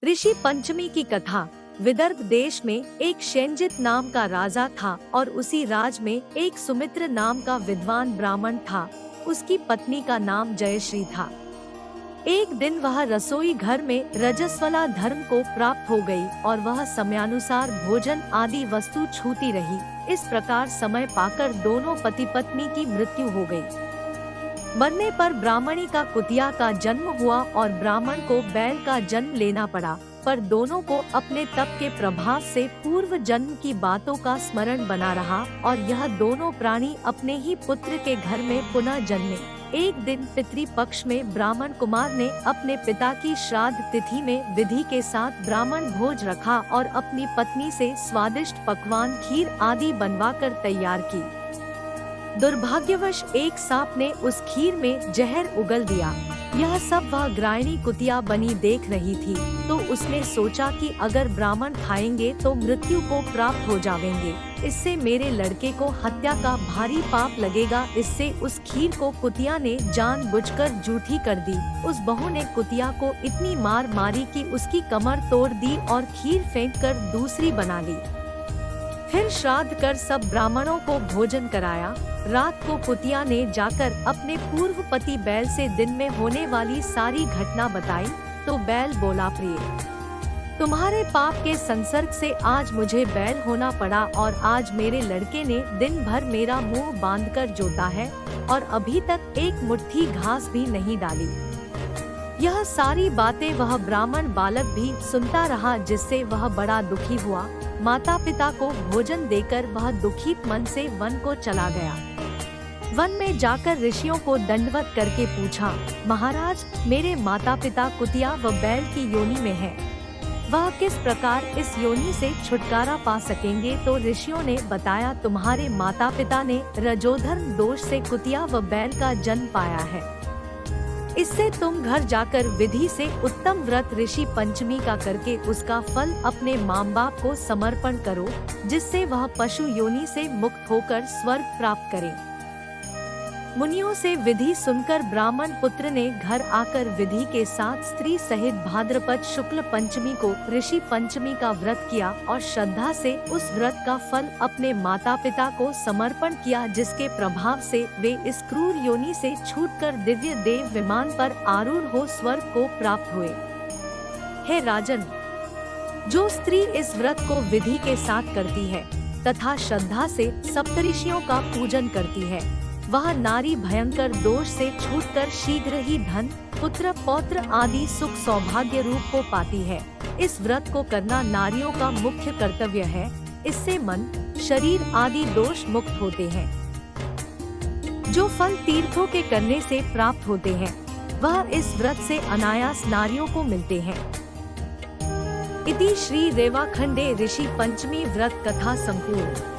ऋषि पंचमी की कथा। विदर्भ देश में एक शेंजित नाम का राजा था और उसी राज में एक सुमित्र नाम का विद्वान ब्राह्मण था। उसकी पत्नी का नाम जयश्री था। एक दिन वह रसोई घर में रजस्वला धर्म को प्राप्त हो गई और वह समयानुसार भोजन आदि वस्तु छूती रही। इस प्रकार समय पाकर दोनों पति पत्नी की मृत्यु हो गई। मरने पर ब्राह्मणी का कुतिया का जन्म हुआ और ब्राह्मण को बैल का जन्म लेना पड़ा, पर दोनों को अपने तप के प्रभाव से पूर्व जन्म की बातों का स्मरण बना रहा और यह दोनों प्राणी अपने ही पुत्र के घर में पुनः जन्मे। एक दिन पितृ पक्ष में ब्राह्मण कुमार ने अपने पिता की श्राद्ध तिथि में विधि के साथ ब्राह्मण भोज रखा और अपनी पत्नी से स्वादिष्ट पकवान खीर आदि बनवाकर तैयार की। दुर्भाग्यवश एक सांप ने उस खीर में जहर उगल दिया। यह सब वह ग्राहिणी कुतिया बनी देख रही थी, तो उसने सोचा कि अगर ब्राह्मण खाएंगे तो मृत्यु को प्राप्त हो जाएंगे, इससे मेरे लड़के को हत्या का भारी पाप लगेगा। इससे उस खीर को कुतिया ने जानबूझकर जूठी कर दी। उस बहू ने कुतिया को इतनी मार मारी कि उसकी कमर तोड़ दी और खीर फेंक कर दूसरी बना ली। फिर श्राद्ध कर सब ब्राह्मणों को भोजन कराया। रात को कुतिया ने जाकर अपने पूर्व पति बैल से दिन में होने वाली सारी घटना बताई, तो बैल बोला, प्रिय, तुम्हारे पाप के संसर्ग से आज मुझे बैल होना पड़ा और आज मेरे लड़के ने दिन भर मेरा मुंह बांधकर जोता है और अभी तक एक मुट्ठी घास भी नहीं डाली। यह सारी बातें वह ब्राह्मण बालक भी सुनता रहा, जिससे वह बड़ा दुखी हुआ। माता पिता को भोजन देकर वह दुखित मन से वन को चला गया। वन में जाकर ऋषियों को दंडवत करके पूछा, महाराज, मेरे माता पिता कुतिया व बैल की योनि में हैं। वह किस प्रकार इस योनि से छुटकारा पा सकेंगे? तो ऋषियों ने बताया, तुम्हारे माता पिता ने रजोधर्म दोष से कुतिया व बैल का जन्म पाया है। इससे तुम घर जाकर विधि से उत्तम व्रत ऋषि पंचमी का करके उसका फल अपने माँ बाप को समर्पण करो, जिससे वह पशु योनि से मुक्त होकर स्वर्ग प्राप्त करे। मुनियों से विधि सुनकर ब्राह्मण पुत्र ने घर आकर विधि के साथ स्त्री सहित भाद्रपद शुक्ल पंचमी को ऋषि पंचमी का व्रत किया और श्रद्धा से उस व्रत का फल अपने माता पिता को समर्पण किया, जिसके प्रभाव से वे इस क्रूर योनि से छूटकर दिव्य देव विमान पर आरूढ़ हो स्वर्ग को प्राप्त हुए। हे राजन, जो स्त्री इस व्रत को विधि के साथ करती है तथा श्रद्धा से सप्तऋषियों का पूजन करती है, वह नारी भयंकर दोष से छूटकर शीघ्र ही धन, पुत्र, पौत्र आदि सुख सौभाग्य रूप को पाती है। इस व्रत को करना नारियों का मुख्य कर्तव्य है। इससे मन, शरीर आदि दोष मुक्त होते हैं। जो फल तीर्थों के करने से प्राप्त होते हैं, वह इस व्रत से अनायास नारियों को मिलते हैं। इति श्री रेवाखंडे ऋषि पंचमी व्रत कथा संपूर्ण।